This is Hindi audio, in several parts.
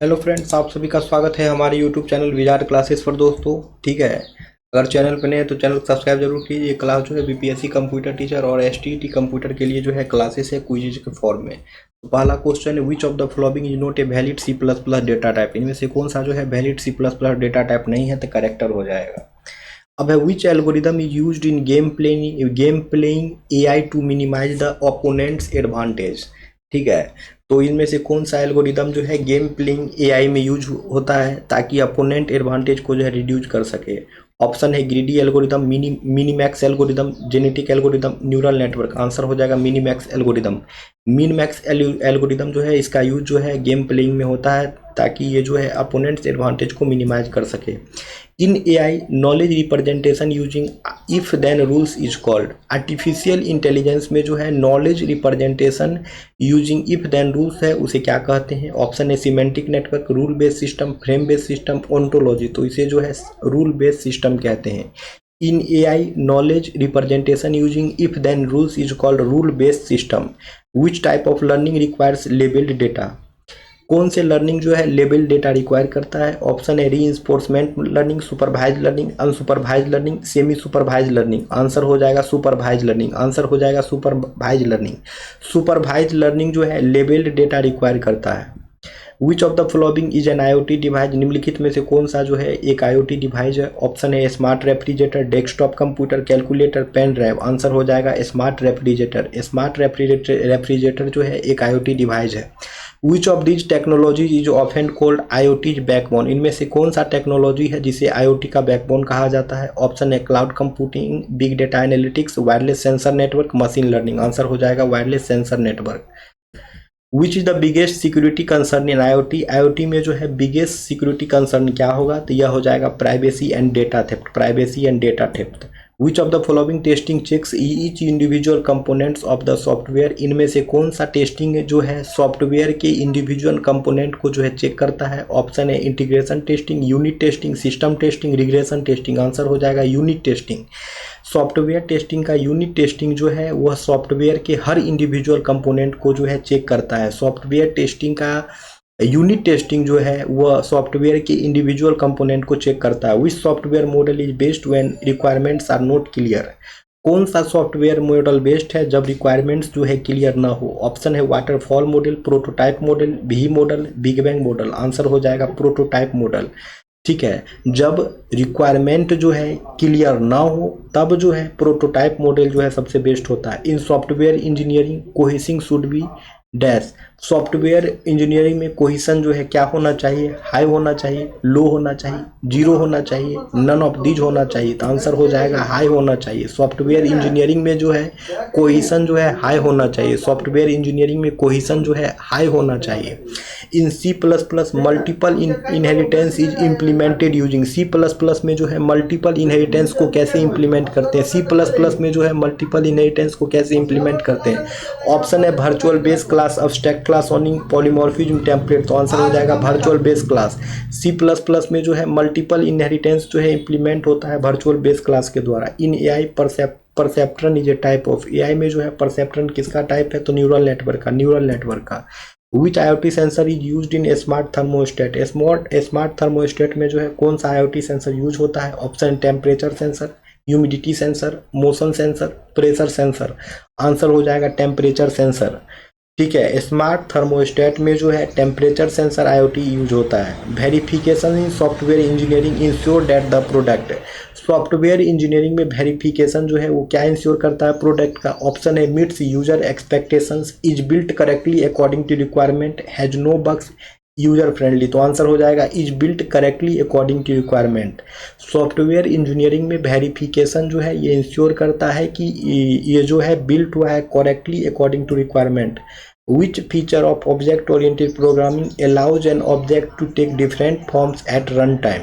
हेलो फ्रेंड्स, आप सभी का स्वागत है हमारे यूट्यूब चैनल विजार्ड क्लासेस पर। दोस्तों ठीक है, अगर चैनल पर नए हैं तो चैनल को सब्सक्राइब जरूर कीजिए। ये क्लास जो है बीपीएससी कंप्यूटर टीचर और एसटीईटी कंप्यूटर के लिए जो है क्लासेस है क्विज के फॉर्म में। तो पहला क्वेश्चन है, which of the following is not a valid C plus plus data type. इनमें से कौन सा जो है valid C plus plus data type नहीं है, तो करेक्टर हो जाएगा। अब है, which algorithm is used in game playing AI to minimise the opponent's advantage. ठीक है, तो इनमें से कौन सा एल्गोरिदम जो है गेम प्लेइंग एआई में यूज होता है ताकि अपोनेंट एडवांटेज को जो है रिड्यूस कर सके। ऑप्शन है greedy algorithm, Minimax algorithm, genetic algorithm, neural network. Answer हो जाएगा मिनीमैक्स एल्गोरिदम। मिनीमैक्स एल्गोरिदम जो है इसका यूज जो है गेम प्लेइंग में होता है ताकि ये जो है अपोनेंट्स एडवांटेज को मिनिमाइज कर सके। In AI knowledge representation using if then rules is called. Artificial intelligence में जो है knowledge representation using if then rules है, उसे क्या कहते हैं। ऑप्शन है semantic network, rule based system, frame based system, ontology. तो इसे जो है रूल बेस्ड सिस्टम कहते हैं। In AI knowledge representation using if then rules is called rule based system. Which type of learning requires labelled data. कौन से लर्निंग जो है लेबल डेटा रिक्वायर करता है। ऑप्शन है reinforcement learning, supervise learning, unsupervise learning, semi supervise learning. Answer हो जाएगा सुपरवाइज लर्निंग। आंसर हो जाएगा सुपरवाइज लर्निंग। सुपरवाइज लर्निंग जो है लेबल्ड डेटा रिक्वायर करता है। Which of the following is an IoT device. निम्नलिखित में से कौन सा जो है एक आईओटी डिवाइस है। ऑप्शन है smart refrigerator, desktop computer, calculator, pen drive. Answer हो जाएगा स्मार्ट रेफ्रिजरेटर। स्मार्ट रेफ्रिजरेटर जो है एक आईओटी डिवाइस है। Which of these technology is often called IoT backbone. इनमें से कौन सा टेक्नोलॉजी है जिसे आईओटी का बैकबोन कहा जाता है। ऑप्शन है cloud computing, big data analytics, wireless sensor network, machine learning. Answer हो जाएगा wireless sensor network. Which is the biggest security concern in IoT. IoT में जो है बिगेस्ट सिक्योरिटी कंसर्न क्या होगा, तो यह हो जाएगा privacy and data theft. Privacy and data theft. Which of the following testing checks each individual components of the software. इनमें से कौन सा टेस्टिंग जो है सॉफ्टवेयर के इंडिविजुअल कंपोनेंट को जो है चेक करता है। ऑप्शन है integration testing, unit testing, system testing, regression testing. Answer हो जाएगा यूनिट टेस्टिंग। सॉफ्टवेयर टेस्टिंग का यूनिट टेस्टिंग जो है वह सॉफ्टवेयर के हर इंडिविजुअल कंपोनेंट को जो है चेक करता है। सॉफ्टवेयर टेस्टिंग का यूनिट टेस्टिंग जो है वह सॉफ्टवेयर के इंडिविजुअल कंपोनेंट को चेक करता है। Which software model is based when requirements are not clear. कौन सा सॉफ्टवेयर मॉडल बेस्ड है जब रिक्वायरमेंट्स जो है क्लियर ना हो। ऑप्शन है waterfall model, prototype model, V model, big bang model. Answer हो जाएगा प्रोटोटाइप मॉडल। ठीक है, जब रिक्वायरमेंट जो है क्लियर ना हो तब जो है प्रोटोटाइप मॉडल जो है सबसे बेस्ट होता है। In software engineering cohesion should be dash. Software engineering में कोहिशन जो है क्या होना चाहिए, हाई होना चाहिए, लो होना चाहिए, जीरो होना चाहिए, नन ऑफ दीज होना चाहिए। तो आंसर हो जाएगा हाई होना चाहिए। सॉफ्टवेयर इंजीनियरिंग में जो है कोहिशन जो है हाई होना चाहिए। सॉफ्टवेयर इंजीनियरिंग में कोहिशन जो है हाई होना चाहिए। In C plus plus multiple inheritance is implemented using. C plus plus में जो है मल्टीपल इनहेरिटेंस को कैसे इंप्लीमेंट करते हैं। सी प्लस प्लस में जो है मल्टीपल इनहेरिटेंस को कैसे इंप्लीमेंट करते हैं। ऑप्शन है virtual base class, abstract class, owning, polymorphism, template. तो आंसर हो जाएगा virtual base class. C plus plus में जो है मल्टीपल इनहेरिटेंस जो है इंप्लीमेंट होता है वर्चुअल बेस क्लास के द्वारा। In AI perceptron is a type of. AI में जो है परसेप्ट्रन किसका टाइप है, तो न्यूरल नेटवर्क का। न्यूरल नेटवर्क का। Which IoT sensor is used in smart thermostat. Smart thermostat में जो है कौन सा IoT सेंसर यूज होता है। Option temperature sensor, humidity sensor, motion sensor, pressure sensor. Answer हो जाएगा टेम्परेचर सेंसर। ठीक है, स्मार्ट थर्मोस्टेट में जो है टेम्परेचर सेंसर IoT यूज होता है। Verification in software engineering ensure that the product. Software engineering में वेरिफिकेशन जो है वो क्या इंश्योर करता है प्रोडक्ट का। ऑप्शन है meets user expectations, is built correctly according to requirement, has no bugs, user friendly. तो आंसर हो जाएगा is built correctly according to requirement. Software engineering में वेरिफिकेशन जो है ये इंश्योर करता है कि ये जो है बिल्ट हुआ है correctly according to requirement. Which feature of object oriented programming allows an object to take different forms at run time.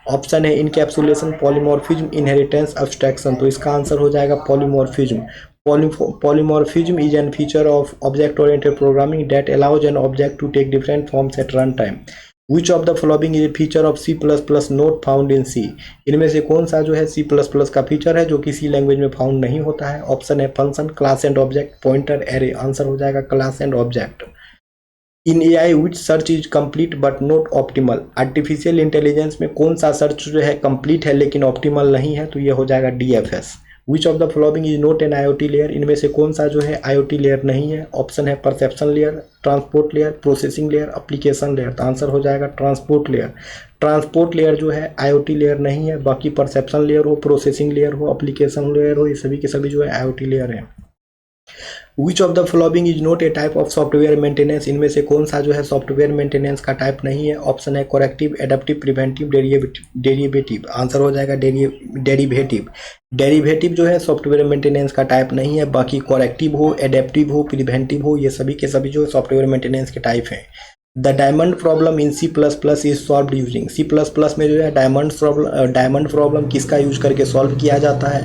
Option है इनकैप्सुलेशन, पॉलीमॉर्फिज्म, इनहेरिटेंस, अब्स्ट्रैक्शन। तो इसका आंसर हो जाएगा polymorphism. Polymorphism is a feature of object-oriented programming that allows an object to take different forms at runtime. Which of the following is a feature of C++ not found in C? इनमें से कौन सा जो है C++ का फीचर है जो किसी लैंग्वेज में फाउंड नहीं होता है। ऑप्शन है function, class and object, pointer, array. Answer हो जाएगा class and object. In AI which search is complete but not optimal, artificial intelligence में कौन सा सर्च जो है कंप्लीट है लेकिन ऑप्टिमल नहीं है, तो ये हो जाएगा DFS। Which of the following is not an IoT layer, इनमें से कौन सा जो है IoT लेयर नहीं है? ऑप्शन है perception layer, transport layer, processing layer, application layer. तो आंसर हो जाएगा ट्रांसपोर्ट लेयर। ट्रांसपोर्ट लेयर जो है IoT लेयर नहीं है, बाकी परसेप्शन लेयर हो, प्रोसेसिंग लेयर हो, एप्लीकेशन लेयर हो, ये सभी के सभी जो है IoT लेयर है। Which of the following is not A type of software maintenance, इनमें से कौन सा जो है सॉफ्टवेयर मेंटेनेंस का टाइप नहीं है? ऑप्शन है corrective, adaptive, preventive, derivative. Answer हो जाएगा डेरिवेटिव। डेरिवेटिव जो है सॉफ्टवेयर मेंटेनेंस का टाइप नहीं है, बाकी करेक्टिव हो, एडेप्टिव हो, प्रिवेंटिव हो, ये सभी के सभी जो है सॉफ्टवेयर मेंटेनेंस के टाइप हैं। The diamond problem in C++ is solve using, C++ में जो है डायमंड प्रॉब्लम किसका यूज करके सॉल्व किया जाता है?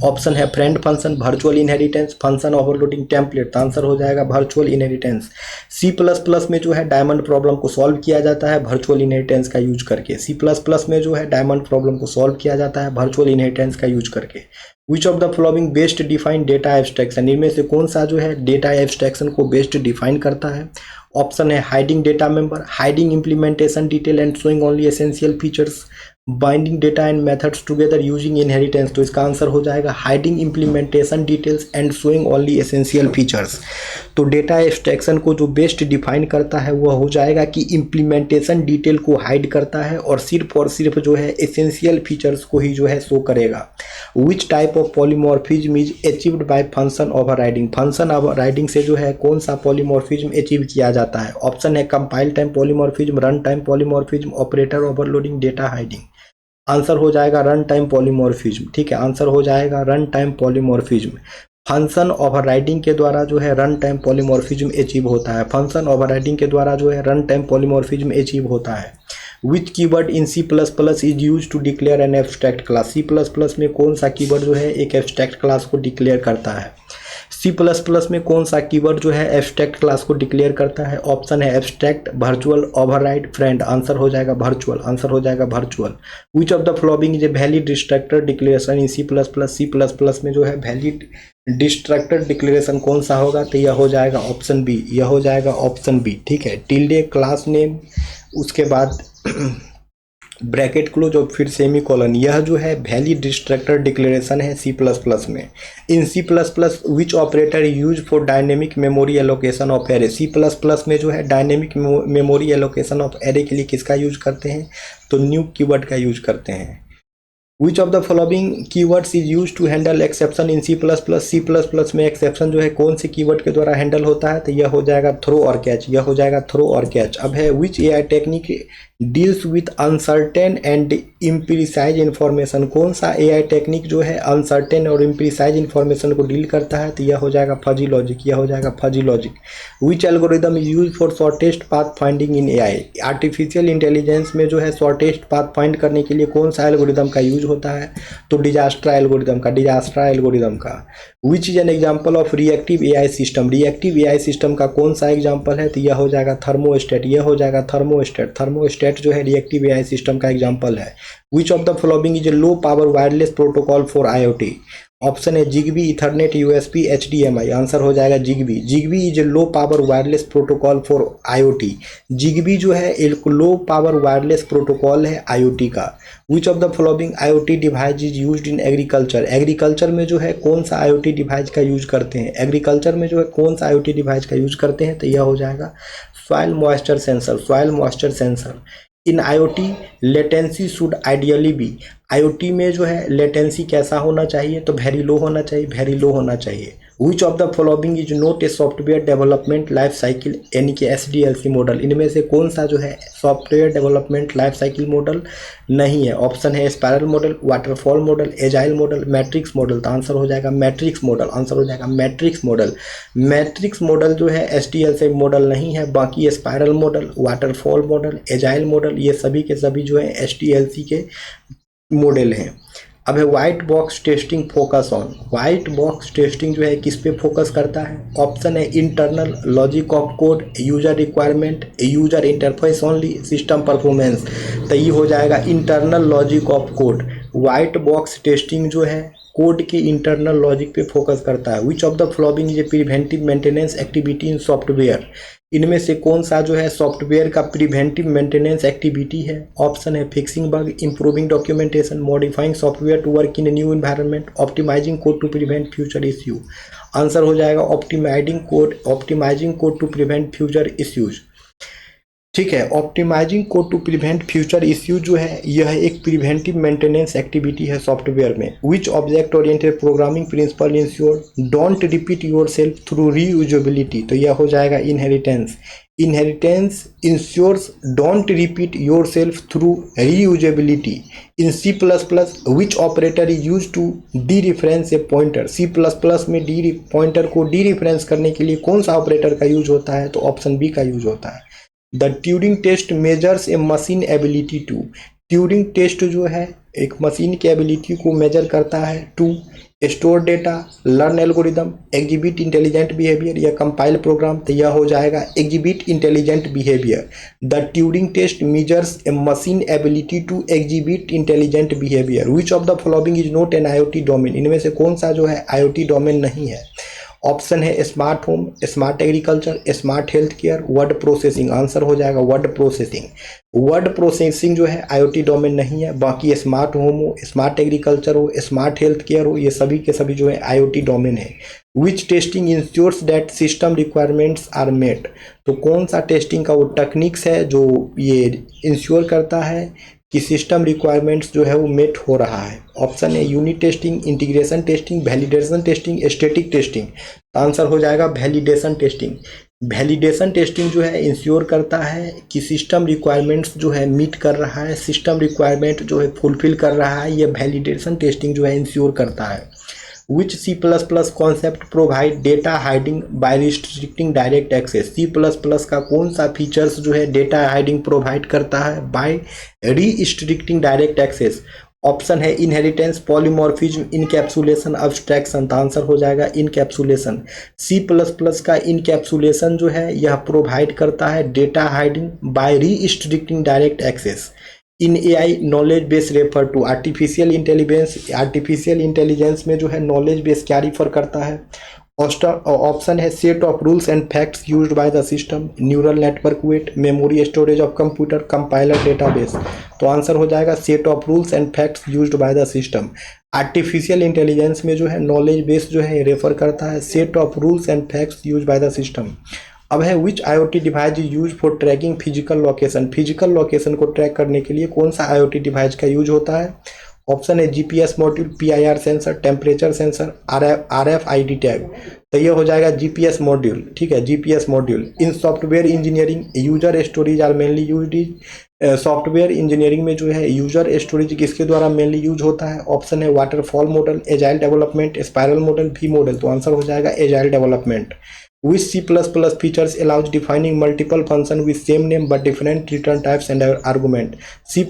ऑप्शन है friend function, virtual inheritance, function overloading, template. Answer हो जाएगा वर्चुअल इनहेरिटेंस। C++ में जो है डायमंड प्रॉब्लम को सॉल्व किया जाता है वर्चुअल इनहेरिटेंस का यूज करके। C++ में जो है डायमंड प्रॉब्लम को सॉल्व किया जाता है वर्चुअल इनहेरिटेंस का यूज करके। विच of the following best define data abstraction, इनमें से कौन सा जो है डेटा एब्स्ट्रैक्शन को बेस्ट डिफाइन करता है? ऑप्शन है hiding data member, hiding implementation detail and showing only essential features, binding data and methods together using inheritance. तो इसका आंसर हो जाएगा hiding implementation details and showing only essential features. तो डेटा एब्स्ट्रैक्शन को जो बेस्ट डिफाइन करता है वह हो जाएगा कि इम्प्लीमेंटेशन डिटेल को हाइड करता है और सिर्फ जो है एसेंशियल फीचर्स को ही जो है शो करेगा। विच type of polymorphism is achieved by function overriding, function overriding से जो है कौन सा पॉलीमॉर्फिज्म अचीव किया जाता है? ऑप्शन है compile time polymorphism, run time polymorphism, operator overloading, data hiding. Answer हो जाएगा रन टाइम पॉलीमॉर्फिज्म। ठीक है, आंसर हो जाएगा run time polymorphism. Function overriding के द्वारा जो है रन टाइम पॉलीमॉर्फिज्म अचीव होता है, फंक्शन ओवरराइडिंग के द्वारा जो है रन टाइम पॉलीमॉर्फिज्म अचीव होता है। Which keyword in C++ is use to declare an abstract class, C++ में कौन सा कीवर्ड जो है एक एब्स्ट्रैक्ट क्लास को डिक्लेयर करता है? C++ में कौन सा कीवर्ड जो है एब्स्ट्रैक्ट क्लास को डिक्लेयर करता है? ऑप्शन है abstract, virtual, override, friend. Answer हो जाएगा वर्चुअल, आंसर हो जाएगा virtual. Which of the following is a valid destructor declaration in C++ में जो है वैलिड डिस्ट्रक्टर डिक्लेरेशन कौन सा होगा? तो यह हो जाएगा ऑप्शन बी, यह हो जाएगा ऑप्शन बी। ठीक है, टिल्डे, क्लास नेम, उसके बाद ब्रैकेट क्लोज और फिर सेमी कॉलन, यह जो है वैलिड डिस्ट्रक्टर डिक्लेरेशन है C++ में। इन C++ which operator use for dynamic memory allocation of array, C++ में जो है dynamic memory allocation of array के लिए किसका यूज करते हैं? तो न्यू कीवर्ड का यूज करते हैं। Which of the following keywords is use to handle exception in C++ में एक्सेप्शन जो है कौन से कीवर्ड के द्वारा हैंडल होता है? तो यह हो जाएगा थ्रो और कैच, यह हो जाएगा थ्रो और कैच। अब है which AI technique deals with uncertain and imprecise information, कौन सा AI टेक्निक जो है अनसर्टेन और इम्प्रिसाइज इन्फॉर्मेशन को डील करता है? तो यह हो जाएगा फजी लॉजिक, यह हो जाएगा fuzzy logic. Which algorithm is use for shortest path finding in AI, artificial intelligence में जो है शॉर्टेस्ट पाथ फाइंड करने के लिए कौन सा एल्गोरिदम का यूज होता है? तो डिजास्ट्रा एल्गोरिदम का, डिजास्ट्रा एल्गोरिदम का। Which is an example of reactive AI system, reactive AI system का कौन सा एग्जाम्पल है? तो यह हो जाएगा थर्मोस्टेट, यह हो जाएगा थर्मोस्टेट। थर्मोस्टेट जो है रिएक्टिव AI सिस्टम का एग्जाम्पल है। Which of the following is a low power wireless protocol for IoT, option है Zigbee, Ethernet, USB, HDMI। Answer हो जाएगा Zigbee. Zigbee is a low power wireless protocol for IoT, Zigbee जो है एक लो पावर वायरलेस प्रोटोकॉल है IoT का। Which of the following IoT device is used in agriculture, agriculture में जो है कौन सा IoT डिवाइस का यूज करते हैं? एग्रीकल्चर में जो है कौन सा IoT डिवाइस का यूज करते हैं? तो यह हो जाएगा soil moisture sensor, soil moisture sensor. In IoT latency should ideally be, IoT में जो है लेटेंसी कैसा होना चाहिए? तो वेरी लो होना चाहिए, वेरी लो होना चाहिए। विच of the following is not a software development life cycle, यानी कि SDLC मॉडल, इनमें से कौन सा जो है software development life cycle model नहीं है? ऑप्शन है spiral model, waterfall model, agile model, matrix model. तो आंसर हो जाएगा मैट्रिक्स मॉडल, आंसर हो जाएगा मैट्रिक्स मॉडल। मैट्रिक्स मॉडल जो है SDLC मॉडल नहीं है, बाकी spiral model, waterfall model, agile model, ये सभी के सभी जो है SDLC के मॉडल हैं। अब है white box testing focus on, white box testing जो है किस पे फोकस करता है? ऑप्शन है internal logic of code, user requirement, user interface only, system performance. तो ये हो जाएगा internal logic of code. White box testing जो है कोड की इंटरनल लॉजिक पे फोकस करता है। Which of the following is a preventive maintenance activity in software, इनमें से कौन सा जो है सॉफ्टवेयर का प्रिवेंटिव मेंटेनेंस एक्टिविटी है? ऑप्शन है fixing bug, improving documentation, modifying software to work in a new environment, optimising code to prevent future issue. Answer हो जाएगा optimising code to prevent future issues. ठीक है, optimising code to prevent future issue जो है यह एक प्रिवेंटिव मेंटेनेंस एक्टिविटी है सॉफ्टवेयर में। Which object oriented programming principle ensure don't repeat yourself through reusability. तो यह हो जाएगा inheritance. Inheritance ensures don't repeat yourself through reusability. In C++ which operator is use to dereference a pointer. C++ में डी पॉइंटर को डी रिफरेंस करने के लिए कौन सा ऑपरेटर का यूज होता है? तो ऑप्शन बी का यूज होता है। The Turing test measures a machine ability to. Turing test जो है एक मशीन की एबिलिटी को मेजर करता है to store data, learn algorithm, exhibit intelligent behaviour या कंपाइल प्रोग्राम। तो यह हो जाएगा exhibit intelligent behaviour. The Turing test measures a machine ability to exhibit intelligent behaviour. Which of the following is not an IoT domain. इनमें से कौन सा जो है IoT डोमेन नहीं है? ऑप्शन है smart home, smart agriculture, smart health care, word processing. Answer हो जाएगा वर्ड प्रोसेसिंग। वर्ड प्रोसेसिंग जो है IoT डोमेन नहीं है। बाकी स्मार्ट होम हो, स्मार्ट एग्रीकल्चर हो, स्मार्ट हेल्थ केयर हो, ये सभी के सभी जो है IoT डोमेन है। Which testing ensures that system requirements are met. तो कौन सा टेस्टिंग का वो टेक्निक्स है जो ये इंश्योर करता है कि सिस्टम रिक्वायरमेंट्स जो है वो मेट हो रहा है? ऑप्शन है unit testing, integration testing, validation testing, static testing. Answer हो जाएगा वैलिडेशन टेस्टिंग। वैलिडेशन टेस्टिंग जो है इंश्योर करता है कि सिस्टम रिक्वायरमेंट्स जो है मीट कर रहा है, सिस्टम रिक्वायरमेंट जो है फुलफिल कर रहा है, ये वैलिडेशन टेस्टिंग जो है इंश्योर करता है। Which C++ concept provide data hiding by restricting direct access. C++ का कौन सा फीचर्स जो है डेटा हाइडिंग प्रोवाइड करता है by restricting direct access? Option है inheritance, polymorphism, encapsulation, abstraction. Answer हो जाएगा इनकैप्सुलेशन। C++ का इनकैप्सुलेशन जो है यह प्रोवाइड करता है data hiding by restricting direct access. In AI knowledge base refer to artificial intelligence. Artificial intelligence में जो है नॉलेज बेस क्या रिफर करता है? ऑप्शन है set of rules and facts used by the system, neural network weight, memory storage of computer, compiler database. तो आंसर हो जाएगा set of rules and facts used by the system. Artificial intelligence में जो है नॉलेज बेस जो है रेफर करता है set of rules and facts used by the system. अब है which IoT device is use for tracking physical location. Physical location को ट्रैक करने के लिए कौन सा IoT डिवाइस का यूज होता है? ऑप्शन है GPS module, PIR sensor, temperature sensor, RFID tag. तो ये हो जाएगा GPS मॉड्यूल। ठीक है, GPS module. In software engineering user storage are mainly used. Software engineering में जो है यूजर स्टोरेज किसके द्वारा मेनली यूज होता है? ऑप्शन है waterfall model, agile development, spiral model, V model. तो आंसर हो जाएगा agile development. Which C++ features allows defining multiple function with same name but different return types and argument। C++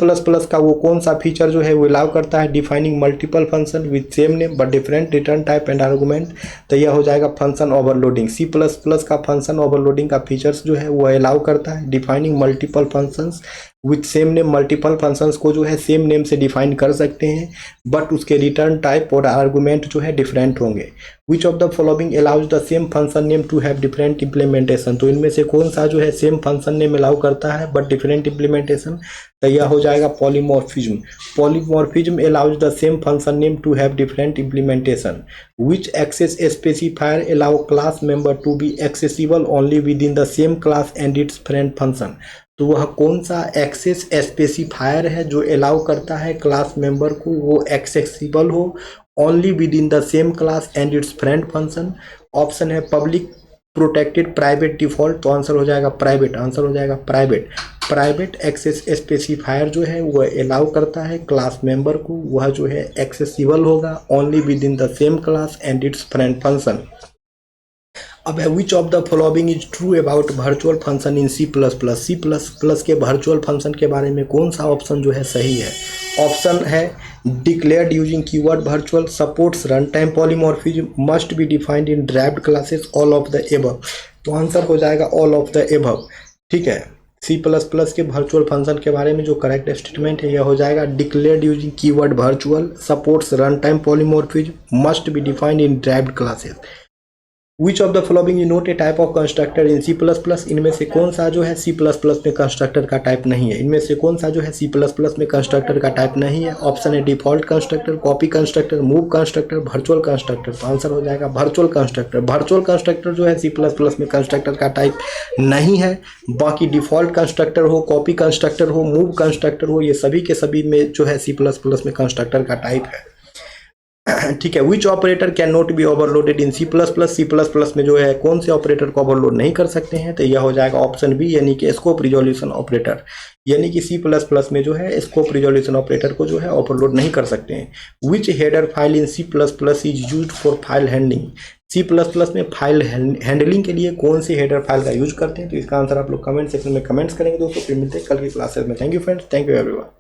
का वो कौन सा फीचर जो है वो अलाउ करता है defining multiple function with same name but different return type and argument? तो यह हो जाएगा फंक्शन ओवरलोडिंग। C++ का फंक्शन ओवरलोडिंग का फीचर्स जो है वो अलाउ करता है defining multiple functions with same name. Multiple functions को जो है सेम नेम से डिफाइन कर सकते हैं बट उसके रिटर्न टाइप और आर्गूमेंट जो है डिफरेंट होंगे। Which of the following allows the same function name to have different implementation. तो इनमें से कौन सा जो है सेम फंक्शन नेम अलाउ करता है बट डिफरेंट इम्प्लीमेंटेशन? तो यह हो जाएगा polymorphism. Polymorphism allows the same function name to have different implementation. Which access specifier allow class member to be accessible only within the same class and its friend function. तो वह कौन सा एक्सेस स्पेसिफायर है जो अलाउ करता है क्लास मेंबर को वो एक्सेसिबल हो only within the same class and its friend function? Option है पब्लिक, प्रोटेक्टेड, प्राइवेट, डिफॉल्ट। तो आंसर हो जाएगा प्राइवेट। आंसर हो जाएगा प्राइवेट। प्राइवेट एक्सेस स्पेसिफायर जो है वह अलाउ करता है क्लास मेंबर को, वह जो है एक्सेसिबल होगा only within the same class and its friend function. अब है which of the following is true about virtual function in C++। C++ के वर्चुअल फंक्शन के बारे में कौन सा ऑप्शन जो है सही है? ऑप्शन है declared using keyword virtual, supports run time polymorphism, must be defined in derived classes, all of the above. तो आंसर हो जाएगा ऑल ऑफ द एबव। ठीक है, C++ के वर्चुअल फंक्शन के बारे में जो करेक्ट स्टेटमेंट है यह हो जाएगा declared using keyword virtual, supports run time polymorphism, must be defined in derived classes. Which of the following not a type of constructor in C plus plus, इनमें से कौन सा जो है सी प्लस प्लस में कंस्ट्रक्टर का टाइप नहीं है, इनमें से कौन सा जो है सी प्लस प्लस में कंस्ट्रक्टर का टाइप नहीं है। ऑप्शन है default constructor, copy constructor, move constructor, virtual constructor. तो आंसर हो जाएगा वर्चुअल कंस्ट्रक्टर। वर्चुअल कंस्ट्रक्टर जो है सी प्लस प्लस में कंस्ट्रक्टर का टाइप नहीं है। बाकी डिफॉल्ट कंस्ट्रक्टर हो, कॉपी कंस्ट्रक्टर हो, मूव कंस्ट्रक्टर हो, ये सभी के सभी में जो है सी प्लस प्लस में कंस्ट्रक्टर का टाइप है। ठीक है। Which operator can not be overloaded in C plus plus, C plus plus में जो है कौन से ऑपरेटर को ओवरलोड नहीं कर सकते हैं, तो यह हो जाएगा ऑप्शन बी, यानी कि स्कोप रिजोल्यूशन ऑपरेटर। यानी कि सी प्लस प्लस में जो है स्कोप रिजोल्यूशन ऑपरेटर को जो है ओवरलोड नहीं कर सकते हैं। Which header file in C plus plus is used for file handling, C plus plus में फाइल हैंडलिंग के लिए कौन सी हेडर फाइल का यूज करते हैं। तो इसका आंसर आप लोग कमेंट सेक्शन में कमेंट्स करेंगे दोस्तों। फिर मिलते हैं कल की क्लासेस में। Thank you friends, thank you everyone.